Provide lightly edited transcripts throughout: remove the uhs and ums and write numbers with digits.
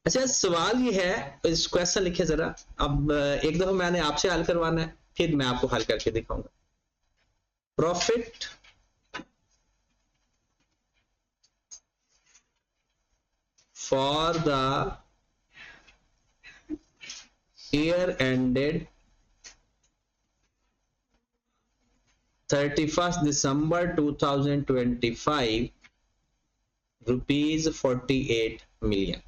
अच्छा सवाल ये है, इस क्वेश्चन लिखे जरा। अब एक दफा मैंने आपसे हल करवाना है, फिर मैं आपको हल करके दिखाऊंगा। Profit for the year ended 31st December 2025, rupees 48 million.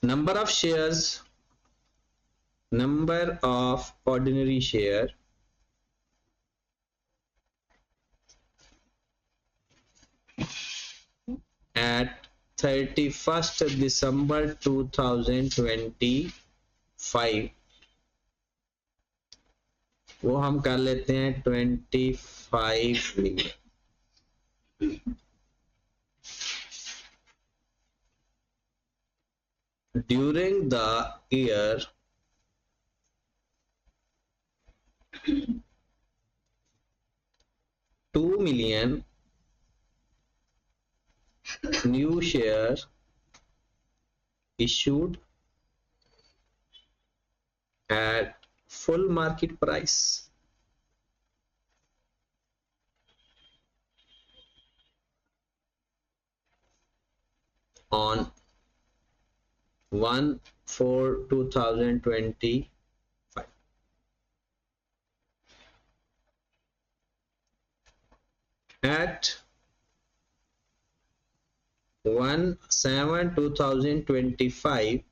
Number of shares, number of ordinary share at 31st December 2025, वो हम कर लेते हैं 25 million. During the year 2 million new shares issued at full market price. On 1/4/2025. At 1/7/2025,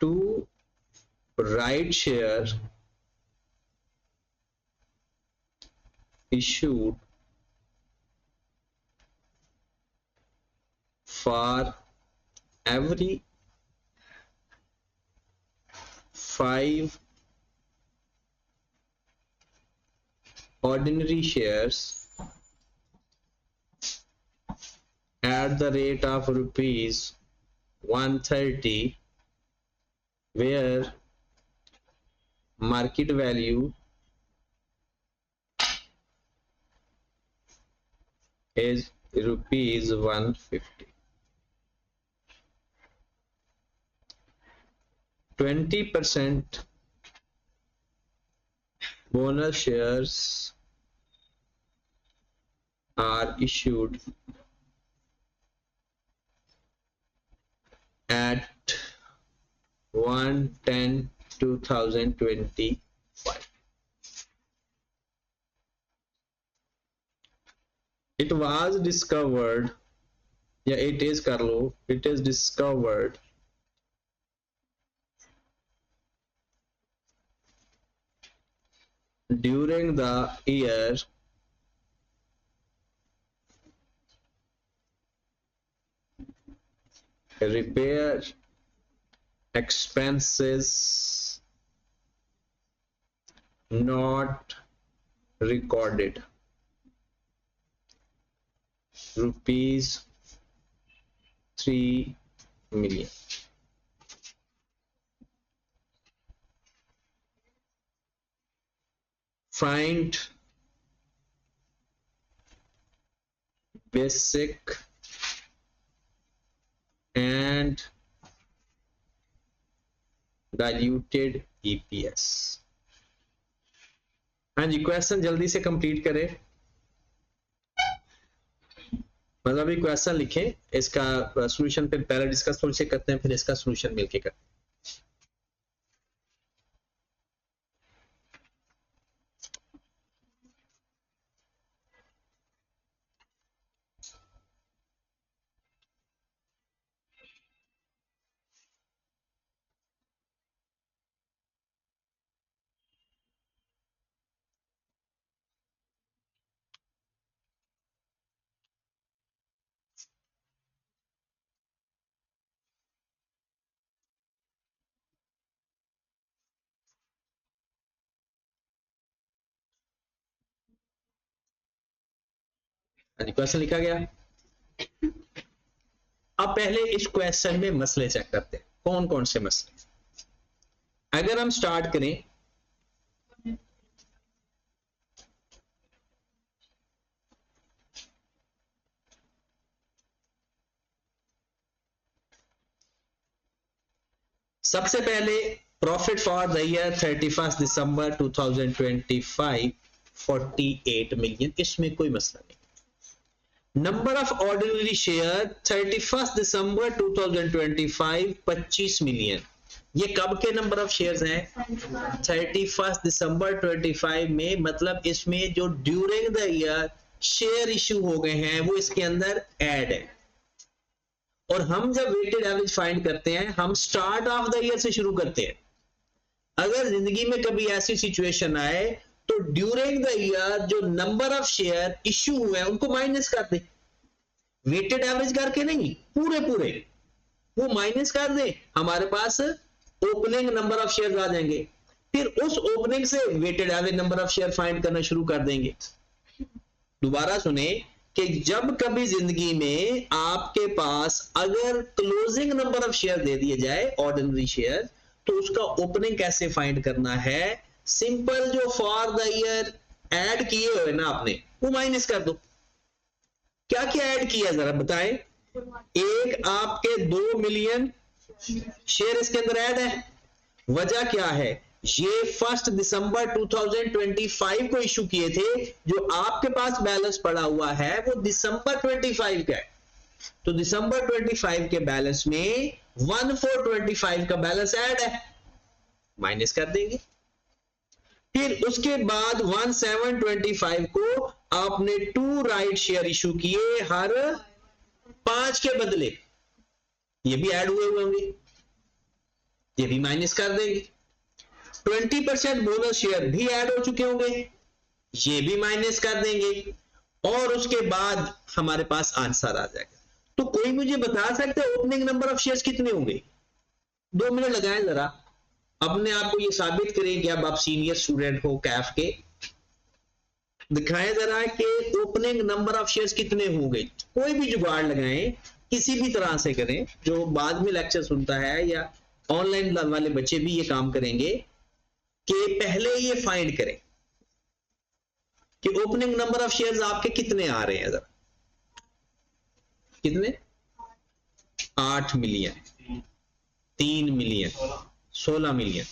2 ride share issued for every 5 ordinary shares at the rate of rupees 130, where market value is rupees 150. 20% bonus shares are issued at 1/10/2025. It was discovered, yeah, it is कर लो, it is discovered during the year repair expenses not recorded, rupees 3 million. Find basic and diluted EPS. हाँ जी, question जल्दी से complete करें, मतलब अभी question लिखें, इसका solution पे पहले डिस्कस थोड़ी से करते हैं, फिर इसका सॉल्यूशन मिलके करते हैं। क्वेश्चन लिखा गया। अब पहले इस क्वेश्चन में मसले चेक करते हैं, कौन कौन से मसले। अगर हम स्टार्ट करें सबसे पहले profit for the year 31 December 2025 48 million, इसमें कोई मसला नहीं। Number of ordinary share 31 December 2025 25 million. ये कब के नंबर ऑफ शेयर्स हैं? 31 दिसंबर 25 में, मतलब इसमें जो during the year share issue हो गए हैं वो इसके अंदर ऐड है। और हम जब वेटेड एवरेज फाइंड करते हैं हम स्टार्ट ऑफ द ईयर से शुरू करते हैं। अगर जिंदगी में कभी ऐसी सिचुएशन आए तो ड्यूरिंग द ईयर जो नंबर ऑफ शेयर इश्यू हुए हैं उनको माइनस कर दे, वेटेड एवरेज करके नहीं, पूरे पूरे वो माइनस कर दे, हमारे पास ओपनिंग नंबर ऑफ शेयर आ जाएंगे। फिर उस ओपनिंग से weighted average number of share find करना शुरू कर देंगे। दोबारा सुने कि जब कभी जिंदगी में आपके पास अगर क्लोजिंग नंबर ऑफ शेयर दे दिए जाए ऑर्डिनरी शेयर, तो उसका ओपनिंग कैसे फाइंड करना है? सिंपल, जो फॉर द ईयर ऐड किए हुए ना आपने वो माइनस कर दो। क्या क्या ऐड किया जरा बताएं। एक आपके 2 मिलियन शेयर इसके अंदर ऐड है। वजह क्या है? ये 1 दिसंबर 2025 को इशू किए थे, जो आपके पास बैलेंस पड़ा हुआ है वो दिसंबर 25 का है। तो दिसंबर 25 के बैलेंस में 1425 का बैलेंस ऐड है, माइनस कर देंगे। फिर उसके बाद 1725 को आपने 2 राइट शेयर इशू किए हर 5 के बदले, ये भी ऐड हुए होंगे, ये भी माइनस कर देंगे। 20% बोनस शेयर भी ऐड हो चुके होंगे, ये भी माइनस कर देंगे। और उसके बाद हमारे पास आंसर आ जाएगा। तो कोई मुझे बता सकते हैं ओपनिंग नंबर ऑफ शेयर्स कितने होंगे? 2 मिनट लगाएं जरा, अपने आप को ये साबित करें कि अब आप सीनियर स्टूडेंट हो कैफ के। दिखाएं जरा कि ओपनिंग नंबर ऑफ शेयर्स कितने होंगे। कोई भी जुगाड़ लगाएं, किसी भी तरह से करें, जो बाद में लेक्चर सुनता है या ऑनलाइन वाले बच्चे भी ये काम करेंगे कि पहले ये फाइंड करें कि ओपनिंग नंबर ऑफ शेयर्स आपके कितने आ रहे हैं। जरा कितने? 8 million, 3 million, 16 million,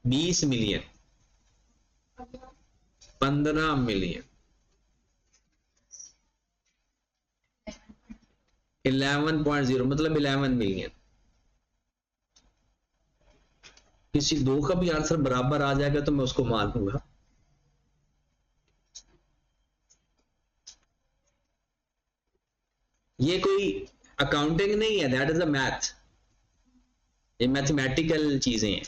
20 million, 15 million, 11.0 मतलब 11 मिलियन। किसी दो का भी आंसर बराबर आ जाएगा तो मैं उसको मान लूंगा। ये कोई अकाउंटिंग नहीं है, दैट इज अ मैथ, ये मैथमेटिकल चीजें हैं।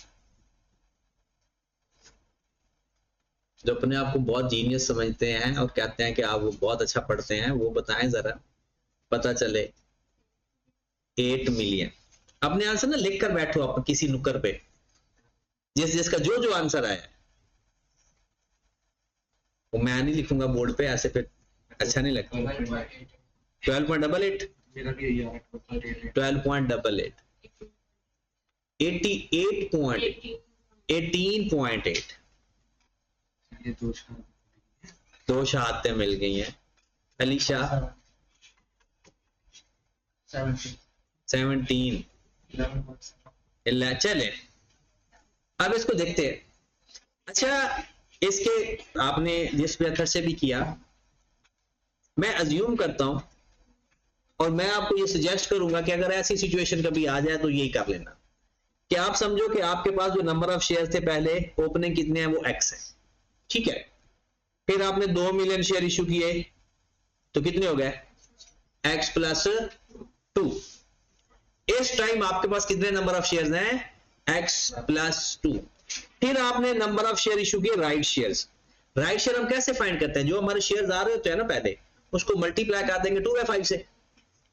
जो अपने आप को बहुत जीनियस समझते हैं और कहते हैं कि आप वो बहुत अच्छा पढ़ते हैं, वो बताएं जरा, पता चले। 8 मिलियन। अपने आंसर ना लिख कर बैठो आप किसी नुक्कर पे, जिसका जो जो आंसर आया वो मैं नहीं लिखूंगा बोर्ड पे, ऐसे फिर अच्छा नहीं लगता। 12.88 12.88 18.8 2 शहादतें मिल गई हैं। अलीशा 17 चले अब इसको देखते हैं। अच्छा, इसके आपने जिस मेथड से भी किया, मैं अज्यूम करता हूं और मैं आपको ये सजेस्ट करूंगा कि अगर ऐसी सिचुएशन कभी आ जाए तो यही कर लेना कि आप समझो कि आपके पास जो नंबर ऑफ शेयर थे पहले ओपनिंग कितने हैं वो x है, ठीक है। फिर आपने 2 मिलियन शेयर इशू किए तो कितने हो गए? x plus 2। इस टाइम आपके पास कितने नंबर ऑफ शेयर्स हैं? x plus 2। फिर आपने नंबर ऑफ शेयर इशू किए राइट शेयर्स। राइट शेयर हम कैसे फाइंड करते हैं? जो हमारे शेयर्स आ रहे होते हैं ना पहले, उसको मल्टीप्लाई कर देंगे 2/5 से,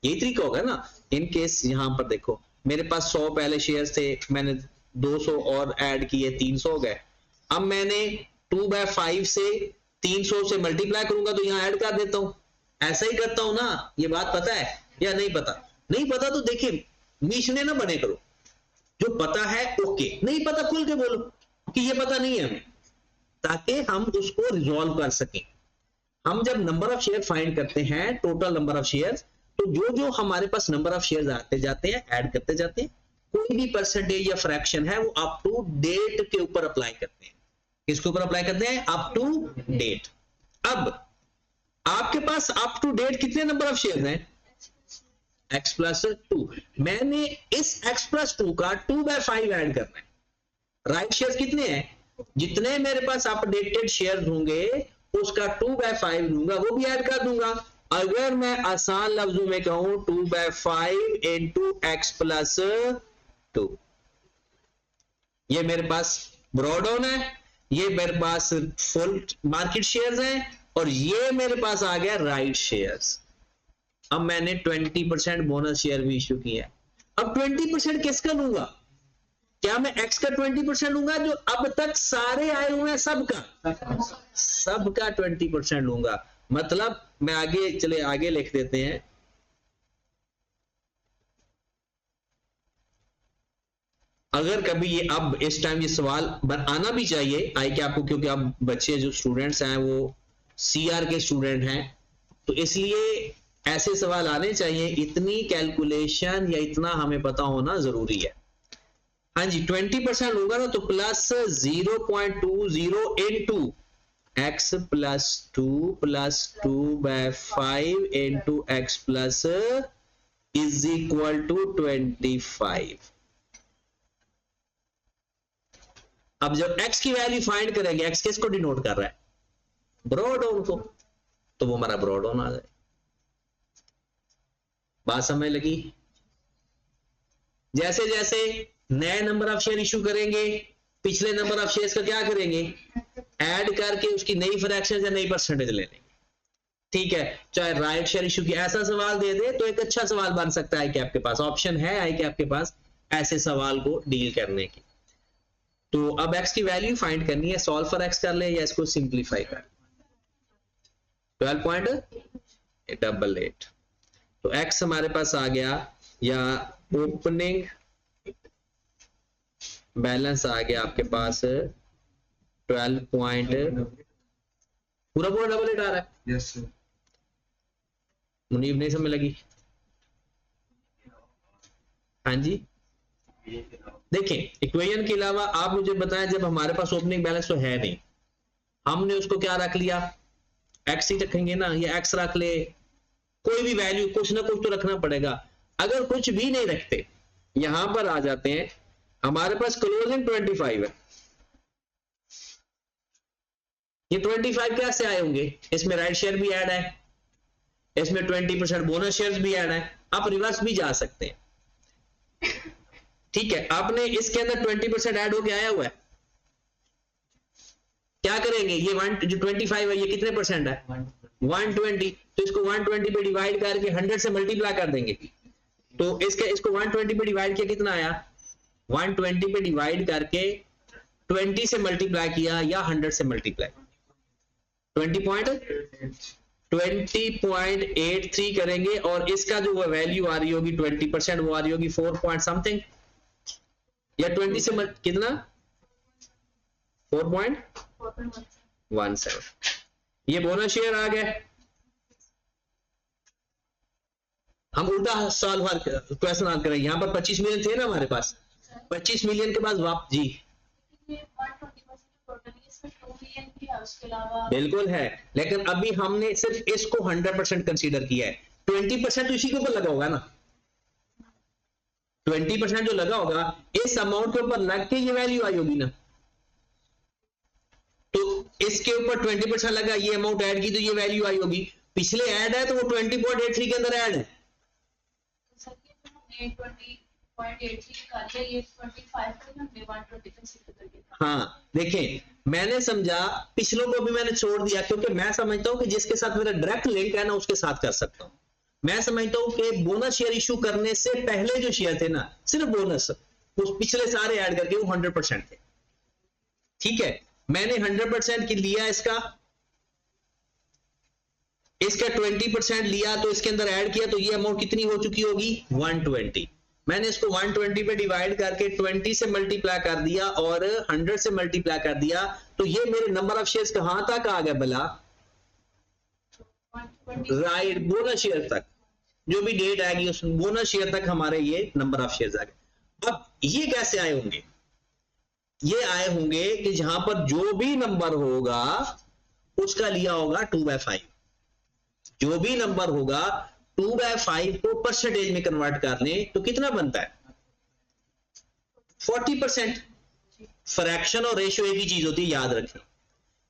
यही तरीका होगा ना। इन केस यहां पर देखो, मेरे पास 100 पहले शेयर्स थे, मैंने 200 और ऐड किए, 300 हो गए। अब मैंने 2/5 से 300 से मल्टीप्लाई करूंगा तो यहां ऐड कर देता हूं। ऐसा ही करता हूं ना। ये बात पता है या नहीं पता? नहीं पता तो देखिए मीशने ना बने करो, जो पता है ओके, नहीं पता खुल के बोलो कि ये पता नहीं है हमें, ताकि हम उसको रिजॉल्व कर सकें। हम जब नंबर ऑफ शेयर फाइंड करते हैं, टोटल नंबर ऑफ शेयर, तो जो जो हमारे पास नंबर ऑफ शेयर्स आते जाते हैं ऐड करते जाते हैं, कोई भी परसेंटेज या फ्रैक्शन है वो अप टू डेट के ऊपर अप्लाई करते हैं। किसके ऊपर अप्लाई करते हैं? Up to date. अब आपके पास अप टू डेट कितने नंबर ऑफ शेयर्स हैं? x plus 2। मैंने इस x प्लस 2 का 2/5 ऐड करना है। राइट शेयर्स कितने हैं? जितने मेरे पास अपडेटेड शेयर्स होंगे उसका 2/5 दूंगा, वो भी ऐड कर दूंगा। अगर मैं आसान लफ्जों में कहूं 2/5 इंटू एक्स प्लस 2, ये मेरे पास ब्रॉड ऑन है, ये मेरे पास फुल मार्केट शेयर्स हैं, और ये मेरे पास आ गया राइट शेयर्स। अब मैंने 20% बोनस शेयर भी इश्यू किया है। अब 20% किसका लूंगा? क्या मैं x का 20% लूंगा जो अब तक सारे आए हुए हैं सबका 20% लूंगा। मतलब मैं आगे लिख देते हैं, अगर कभी ये अब इस टाइम ये सवाल आना भी चाहिए आई कि आपको, क्योंकि अब बच्चे जो स्टूडेंट्स हैं वो CR के स्टूडेंट हैं, तो इसलिए ऐसे सवाल आने चाहिए। इतनी कैलकुलेशन या इतना हमें पता होना जरूरी है। हाँ जी, 20% होगा ना, तो plus 0.20 into x plus 2 plus 2/5 into x plus is equal to 25। अब जब x की वैल्यू फाइंड करेंगे, x किसको डिनोट कर रहा है? ब्रॉड ऑन को, तो वो हमारा ब्रॉड ऑन आ जाए। बात समझ लगी? जैसे जैसे नए नंबर ऑफ शेयर इशू करेंगे, पिछले नंबर ऑफ शेयर्स का क्या करेंगे? ऐड करके उसकी नई फ्रैक्शन या नई परसेंटेज ले लेंगे। ठीक है, चाहे राइट शेयर इशू की ऐसा सवाल दे दे तो एक अच्छा सवाल बन सकता है कि आपके पास ऑप्शन है आई कि आपके पास ऐसे सवाल को डील करने की। तो अब x की वैल्यू फाइंड करनी है, सॉल्व फॉर x कर ले या इसको सिंप्लीफाई कर। 12.88, तो x हमारे पास आ गया, या ओपनिंग बैलेंस आ गया आपके पास 12 पॉइंट, पूरा 88 आ रहा है। Yes sir. मुनीब नहीं समझ लगी? हाँ जी, देखें इक्वेशन के अलावा आप मुझे बताएं, जब हमारे पास ओपनिंग बैलेंस तो है नहीं, हमने उसको क्या रख लिया? x ही रखेंगे ना, या x रख ले, कोई भी वैल्यू कुछ ना कुछ तो रखना पड़ेगा। अगर कुछ भी नहीं रखते, यहां पर आ जाते हैं, हमारे पास क्लोजिंग 25 है, ये 25 कैसे आए होंगे? इसमें राइट शेयर भी ऐड है, इसमें 20% बोनस शेयर्स भी ऐड है, आप रिवर्स भी जा सकते हैं। ठीक है, आपने इसके अंदर 20% ऐड होके आया हुआ है, क्या करेंगे? ये 25 है, ये कितने परसेंट है? 120, तो इसको 120 पे डिवाइड करके 100 से मल्टीप्लाई कर देंगे, तो इसको 120 पे डिवाइड किया, कितना आया? 120 पे डिवाइड करके 20 से मल्टीप्लाई किया या 100 से मल्टीप्लाई, 20.83 करेंगे, और इसका जो वैल्यू आ रही होगी 20%, वो आ रही होगी 4 पॉइंट समथिंग, या 20 से कितना? 4.17। ये बोनस शेयर आ गया। हम उल्टा सॉल्व क्वेश्चन हल करेंगे। यहां पर 25 मिलियन थे ना हमारे पास, 25 मिलियन के बाद वापस जी बिल्कुल है, लेकिन अभी हमने सिर्फ इसको 100% कंसीडर किया है। 20% तो इसी के ऊपर लगा होगा ना, 20% जो लगा होगा इस अमाउंट के ऊपर लग के ये वैल्यू आई होगी ना, तो इसके ऊपर 20% लगा, ये अमाउंट ऐड की तो ये वैल्यू आई होगी। पिछले ऐड है तो वो 20.83 के अंदर ऐड है। हाँ देखें, मैंने समझा, पिछलों को भी मैंने छोड़ दिया, क्योंकि मैं समझता हूं कि जिसके साथ मेरा डायरेक्ट लिंक है ना उसके साथ कर सकता हूं। मैं समझता हूं कि बोनस शेयर इशू करने से पहले जो शेयर थे ना, सिर्फ बोनस, उस पिछले सारे ऐड करके वो 100% थे। ठीक है, मैंने 100% की लिया, इसका 20% लिया, तो इसके अंदर ऐड किया, तो ये अमाउंट कितनी हो चुकी होगी? 120। मैंने इसको 120 पे डिवाइड करके 20 से मल्टीप्लाई कर दिया और 100 से मल्टीप्लाई कर दिया, तो ये मेरे नंबर ऑफ शेयर्स कहां तक आ गए भला? राइट, बोनस शेयर तक। जो भी डेट आएगी उस बोनस शेयर तक हमारे ये नंबर ऑफ शेयर्स आ गए। अब ये कैसे आए होंगे? ये आए होंगे कि जहां पर जो भी नंबर होगा उसका लिया होगा 2/5। जो भी नंबर होगा 2/5 को परसेंटेज में कन्वर्ट कर लें तो कितना बनता है? 40%। फ्रैक्शन और रेशियो एक ही चीज होती है, याद रखें।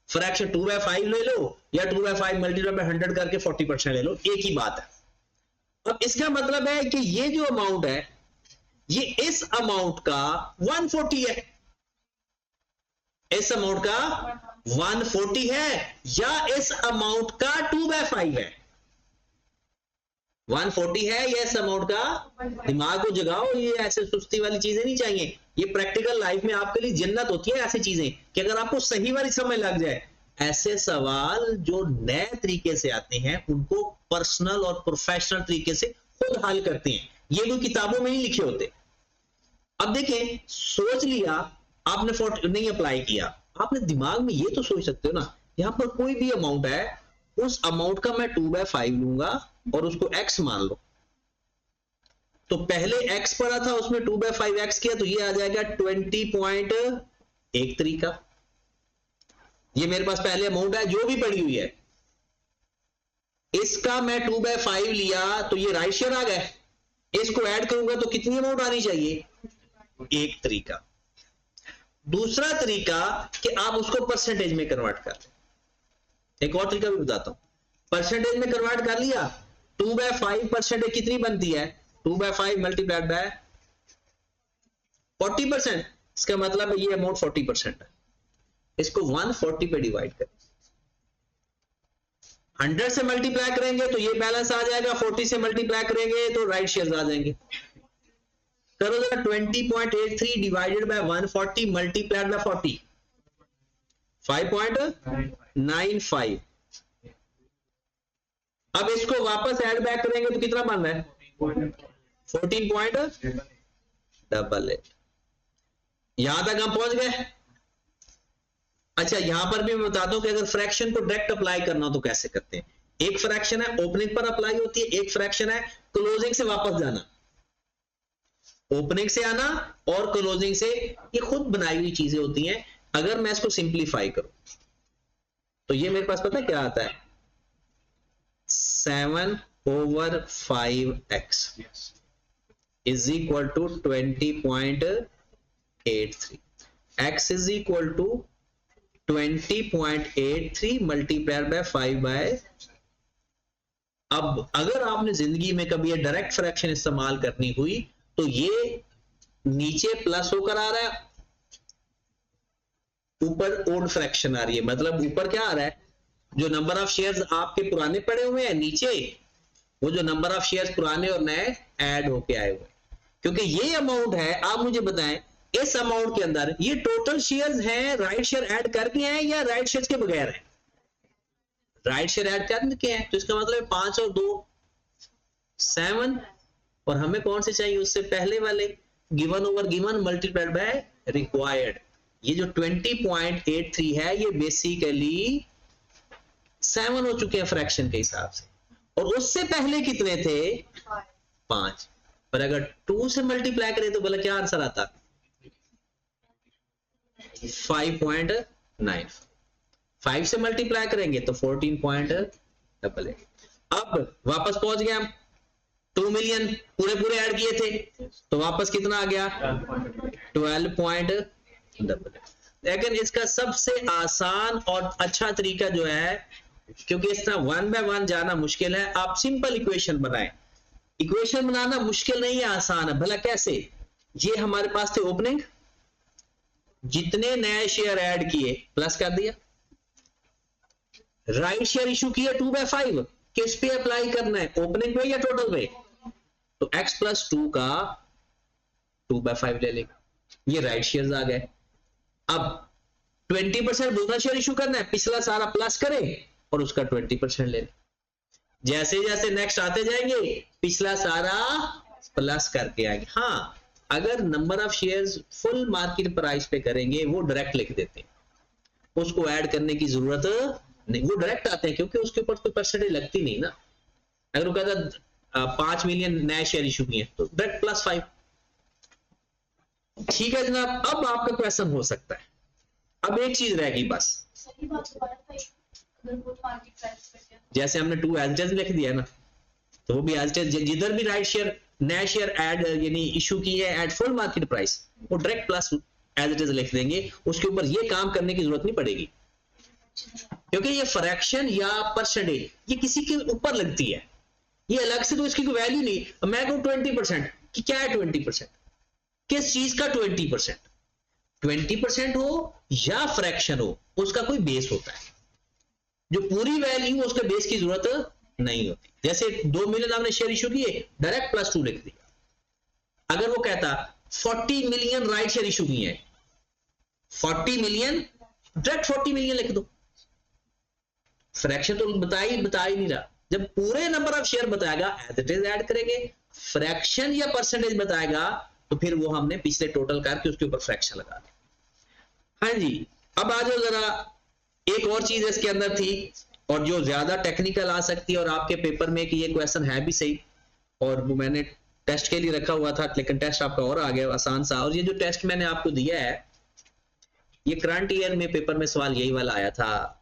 फ्रैक्शन 2/5 ले लो या 2/5 मल्टीप्लाई बाय 100 करके 40% ले लो, एक ही बात है। अब इसका मतलब है कि ये जो अमाउंट है ये इस अमाउंट का 140 है, इस अमाउंट का 140 है या इस अमाउंट का 2/5 है? 140 है या इस अमाउंट का? दिमाग को जगाओ, ये ऐसे सुस्ती वाली चीजें नहीं चाहिए। ये प्रैक्टिकल लाइफ में आपके लिए जन्नत होती है ऐसी चीजें कि अगर आपको सही वाली समझ लग जाए। ऐसे सवाल जो नए तरीके से आते हैं उनको पर्सनल और प्रोफेशनल तरीके से खुद हल करते हैं, ये कोई किताबों में नहीं लिखे होते। अब देखें, सोच लिया आपने 40 नहीं अप्लाई किया, आपने दिमाग में ये तो सोच सकते हो ना, यहां पर कोई भी अमाउंट है, उस अमाउंट का मैं 2/5 लूंगा और उसको x मान लो। तो पहले x पड़ा था, उसमें 2/5 x किया तो ये आ जाएगा 20.13 का। ये मेरे पास पहले अमाउंट है जो भी पड़ी हुई है, इसका मैं 2/5 लिया तो ये राइट शेयर आ गया। इसको ऐड करूंगा तो कितनी अमाउंट आनी चाहिए? एक तरीका। दूसरा तरीका कि आप उसको परसेंटेज में कन्वर्ट कर लें। एक और तरीका भी बताता हूं। परसेंटेज में कन्वर्ट कर लिया, 2/5 परसेंटेज कितनी बनती है? 2/5 मल्टीप्लाइड बाय 40%। इसका मतलब है ये अमाउंट 40% है। इसको 140 पे डिवाइड करें, 100 से मल्टीप्लाई करेंगे तो ये बैलेंस आ जाएगा, 40 से मल्टीप्लाई करेंगे तो राइट शेयर्स आ जाएंगे। करो जरा, 20.83 डिवाइडेड बाय 140 मल्टीप्लाइड बाय 40, 5.95। अब इसको वापस ऐड बैक करेंगे तो कितना बन रहा है? 14.88। यहां तक हम पहुंच गए। अच्छा, यहां पर भी मैं बताता हूं कि अगर फ्रैक्शन को डायरेक्ट अप्लाई करना हो तो कैसे करते हैं। एक फ्रैक्शन है ओपनिंग पर अप्लाई होती है, एक फ्रैक्शन है क्लोजिंग से वापस जाना। ओपनिंग से आना और क्लोजिंग से, ये खुद बनाई हुई चीजें होती हैं। अगर मैं इसको सिंप्लीफाई करूं तो ये मेरे पास पता है क्या आता है? 7/5x is equal to 20.83। x is equal to 20.83 multiplied by 5/। अब अगर आपने जिंदगी में कभी ये डायरेक्ट फ्रैक्शन इस्तेमाल करनी हुई तो ये नीचे प्लस होकर आ रहा है, ऊपर ओड फ्रैक्शन आ रही है। मतलब ऊपर क्या आ रहा है? जो नंबर ऑफ शेयर्स आपके पुराने पड़े हुए हैं, नीचे वो जो नंबर ऑफ शेयर्स पुराने और नए ऐड होके आए हुए। क्योंकि ये अमाउंट है, आप मुझे बताएं इस अमाउंट के अंदर ये टोटल शेयर्स हैं, राइट शेयर ऐड करके हैं या राइट शेयर्स के बगैर हैं? राइट शेयर ऐड करके हैं, तो इसका मतलब 5 और 2 7, और हमें कौन से चाहिए? उससे पहले वाले, given over given multiplied by required. ये जो 20.83 है ये बेसिकली 7 हो चुके हैं फ्रैक्शन के हिसाब से, और उससे पहले कितने थे? 5। पर अगर 2 से मल्टीप्लाई करें तो बोला क्या आंसर आता? 5.9। 5 से मल्टीप्लाई करेंगे तो 14.88। अब वापस पहुंच गए हम, 2 मिलियन पूरे ऐड किए थे तो वापस कितना आ गया? 12.88। लेकिन इसका सबसे आसान और अच्छा तरीका जो है, क्योंकि इस तरह 1 बाय 1 जाना मुश्किल है, आप सिंपल इक्वेशन बनाएं। इक्वेशन बनाना मुश्किल नहीं है, आसान है। भला कैसे? ये हमारे पास थे ओपनिंग, जितने नए शेयर ऐड किए प्लस कर दिया, राइट शेयर इशू किया 2/5, किस पे अप्लाई करना है? ओपनिंग पे या टोटल पे? तो x प्लस 2 का 2/5 ले लेगा, ये राइट शेयर्स आ गए। अब 20% दूसरा शेयर इशू करना है, पिछला सारा प्लस करें और उसका 20% ले लें। जैसे जैसे नेक्स्ट आते जाएंगे पिछला सारा प्लस करके आएंगे। हाँ, अगर number of shares full market price पे करेंगे वो डायरेक्ट लिख देते हैं, उसको ऐड करने की जरूरत नहीं, वो डायरेक्ट आते हैं क्योंकि उसके ऊपर कोई परसेंटेज लगती नहीं ना। अगर वो कहता 5 मिलियन नए शेयर इशू किए तो डायरेक्ट +5। ठीक है जनाब, अब आपका क्वेश्चन हो सकता है, अब एक चीज रह गई बस, जैसे हमने 2 एज इट इज लिख दिया ना, तो वो भी एज इट इज, जिधर भी राइट शेयर नया शेयर ऐड यानी इशू की है एट फुल मार्केट प्राइस, वो direct plus as it is लिख देंगे, उसके ऊपर ये काम करने की जरूरत नहीं पड़ेगी, क्योंकि ये फ्रैक्शन या परसेंटेज ये किसी के ऊपर लगती है, ये अलग से तो इसकी कोई वैल्यू नहीं। मैं कहूं 20% कि क्या है 20%, किस चीज का 20%, 20% हो या फ्रैक्शन हो, उसका कोई बेस होता है, जो पूरी वैल्यू उसके बेस की जरूरत नहीं होती। जैसे 2 मिलियन आपने शेयर इशू किए, डायरेक्ट +2 लिख दिया। अगर वो कहता 40 मिलियन राइट शेयर इशू किए हैं, 40 मिलियन, डायरेक्ट 40 मिलियन लिख दो, फ्रैक्शन तो बता ही नहीं रहा। जब पूरे नंबर ऑफ शेयर बताएगा एज इट इज ऐड करेंगे, फ्रैक्शन या परसेंटेज बताएगा तो फिर वो हमने पिछले टोटल करके उसके ऊपर फ्रैक्शन लगा दिया। हाँ जी, अब आ जाओ जरा, एक और चीज इसके अंदर थी और जो ज्यादा टेक्निकल आ सकती है और आपके पेपर में कि ये क्वेश्चन है भी सही, और वो मैंने टेस्ट के लिए रखा हुआ था, लेकिन टेस्ट आपका और आ गया आसान सा। और ये जो टेस्ट मैंने आपको दिया है, ये करंट ईयर में पेपर में सवाल यही वाला आया था,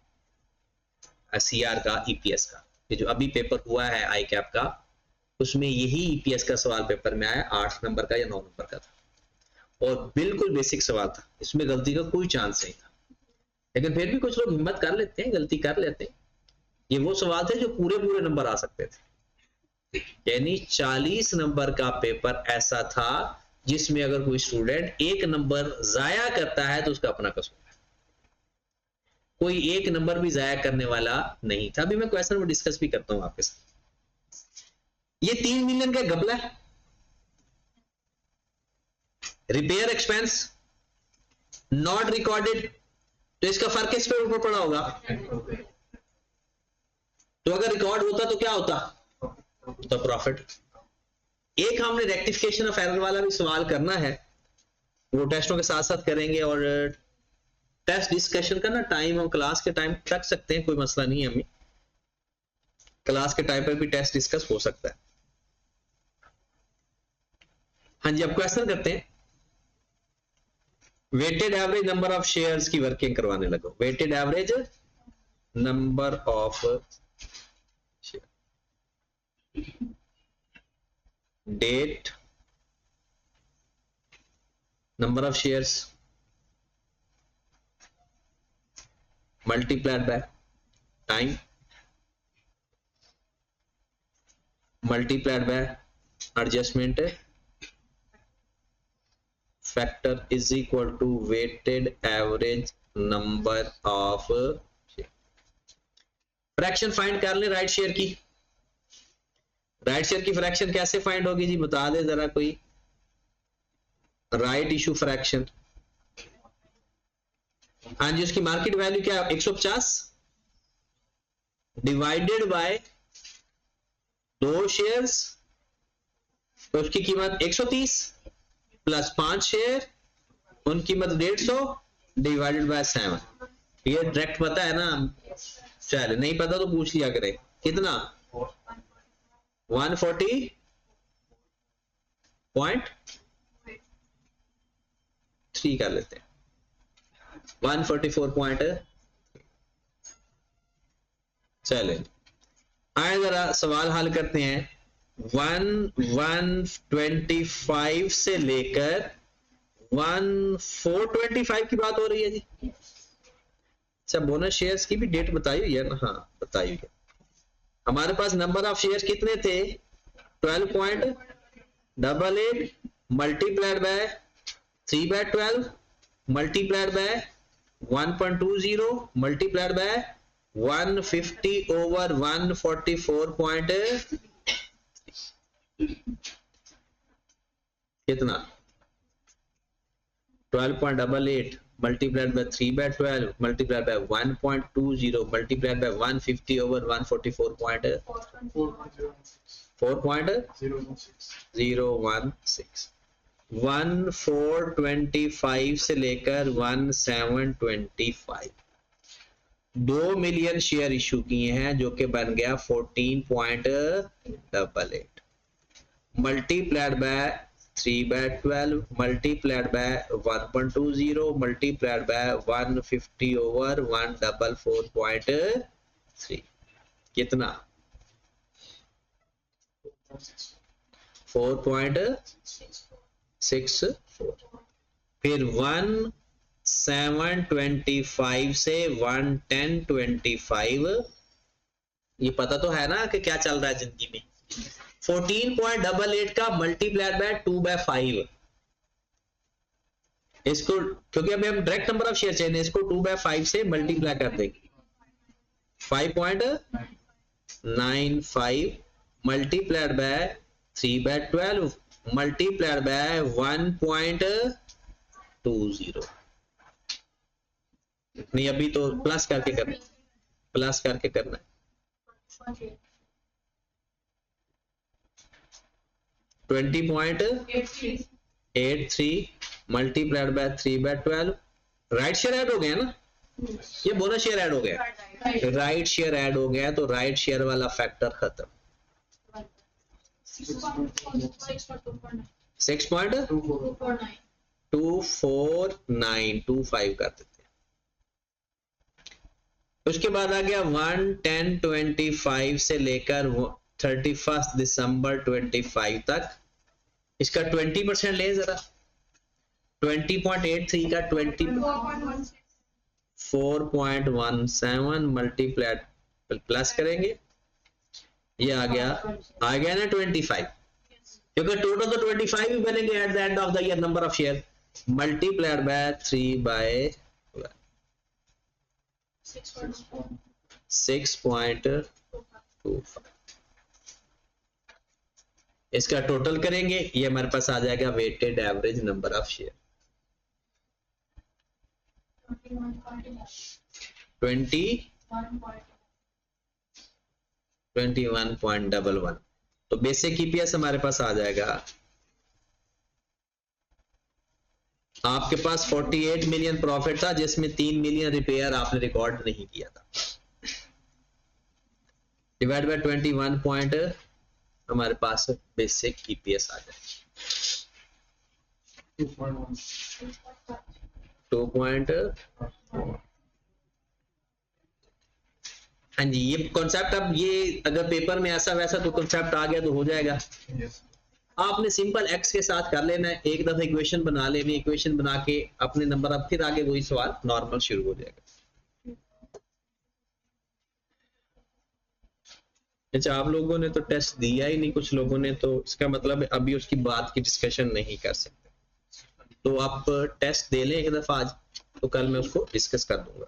सीआर का, ईपीएस का, ये जो अभी पेपर हुआ है आई कैप का, उसमें यही ईपीएस का सवाल पेपर में आया, 8 नंबर का या 9 नंबर का था, और बिल्कुल बेसिक सवाल था, इसमें गलती का कोई चांस नहीं था, लेकिन फिर भी कुछ लोग हिम्मत कर लेते हैं, गलती कर लेते हैं। ये वो सवाल थे जो पूरे नंबर आ सकते थे, यानी 40 नंबर का पेपर ऐसा था जिसमें अगर कोई स्टूडेंट 1 नंबर जाया करता है तो उसका अपना कसूर है, कोई 1 नंबर भी जाया करने वाला नहीं था। अभी मैं क्वेश्चन में डिस्कस भी करता हूं आपके साथ। ये 3 मिलियन का घपला है, रिपेयर एक्सपेंस नॉट रिकॉर्डेड, तो इसका फर्क किस पे ऊपर पड़ा होगा, तो अगर रिकॉर्ड होता तो क्या होता, तो प्रॉफिट। एक हमने रेक्टिफिकेशन ऑफ एरर वाला भी सवाल करना है, वो टेस्टों के साथ साथ करेंगे, और टेस्ट डिस्कशन का ना टाइम हम क्लास के टाइम रख सकते हैं, कोई मसला नहीं है, हमें क्लास के टाइम पर भी टेस्ट डिस्कस हो सकता है। हाँ जी, अब क्वेश्चन करते हैं, weighted average number of shares की वर्किंग करवाने लगो। Weighted average number of date, number of shares multiplied by time multiplied by adjustment factor is equal to weighted average number of share। Fraction find कर ले right share की, right share की fraction कैसे find होगी जी, बता दे जरा कोई, right issue fraction. हाँ जी, उसकी मार्केट वैल्यू क्या है, 150 डिवाइडेड बाय 2 शेयर्स, तो उसकी कीमत 130 प्लस 5 शेयर, उनकी कीमत 150 डिवाइडेड बाय 7। ये डायरेक्ट पता है ना, चल नहीं पता तो पूछ लिया करे, कितना 140.3 कर लेते हैं, 144. चले आए जरा सवाल हल करते हैं। 125 से लेकर 425 की बात हो रही है जी। अच्छा, बोनस शेयर्स की भी डेट बताई हुई है ना, हाँ बताई हुई है। हमारे पास नंबर ऑफ शेयर्स कितने थे, 12.88 multiplied by 3/12 multiplied by 1.20 multiplied by 150 over 144. कितना 12.88 multiplied by 3/12 multiplied by 1.20 multiplied by 150 over 144.4.016. 1425 से लेकर 1725 2 मिलियन शेयर इशू किए हैं, जो कि बन गया 14.88। multiplied by 3/12 multiplied by 1.20 multiplied by 150 over 144.3 कितना 4.64 फिर 1725 से 11025 ये पता तो है ना कि क्या चल रहा है जिंदगी में 14.88 का मल्टीप्लाइड बाय 2/5 इसको क्योंकि अभी हम डायरेक्ट नंबर ऑफ शेयर चाहिए इसको 2/5 से मल्टीप्लाई कर देंगे 5.95 मल्टीप्लाइड बाय 3/12 मल्टीप्लाइड बाय 1.20 नहीं अभी तो प्लस करके करना है 20.83 multiplied bye 3/12 right share add हो गया ना ये बोनस शेयर ऐड हो गया राइट शेयर ऐड हो गया तो राइट शेयर वाला फैक्टर खत्म 6.24925 कर देते हैं उसके बाद आ गया 11025 से लेकर 31 दिसंबर 25 तक इसका 20% ले जरा 20.83 का 4.17 मल्टीप्लाइड प्लस करेंगे ये आ गया ना 25 क्योंकि टोटल तो 25 ही बनेंगे at the end of the year number of share multiplied by 3/6.25 इसका टोटल करेंगे ये हमारे पास आ जाएगा weighted average number of share 21.11 तो बेसिक ईपीएस हमारे पास आ जाएगा आपके पास 48 मिलियन प्रॉफिट था जिसमें 3 मिलियन रिपेयर आपने रिकॉर्ड नहीं किया था डिवाइड बाय 21 पॉइंट हमारे पास बेसिक ईपीएस आ जाएगा 2.4 हाँ जी ये कॉन्सेप्ट अब ये अगर पेपर में ऐसा वैसा तो कॉन्सेप्ट आ गया तो हो जाएगा आपने सिंपल एक्स के साथ कर लेना है एक दफा इक्वेशन बना लेनी इक्वेशन बना के अपने नंबर अब फिर आगे वही सवाल नॉर्मल शुरू हो जाएगा अच्छा आप लोगों ने तो टेस्ट दिया ही नहीं कुछ लोगों ने तो इसका मतलब अभी उसकी बात की डिस्कशन नहीं कर सकते तो आप टेस्ट दे लें एक दफा आज तो कल मैं उसको डिस्कस कर दूंगा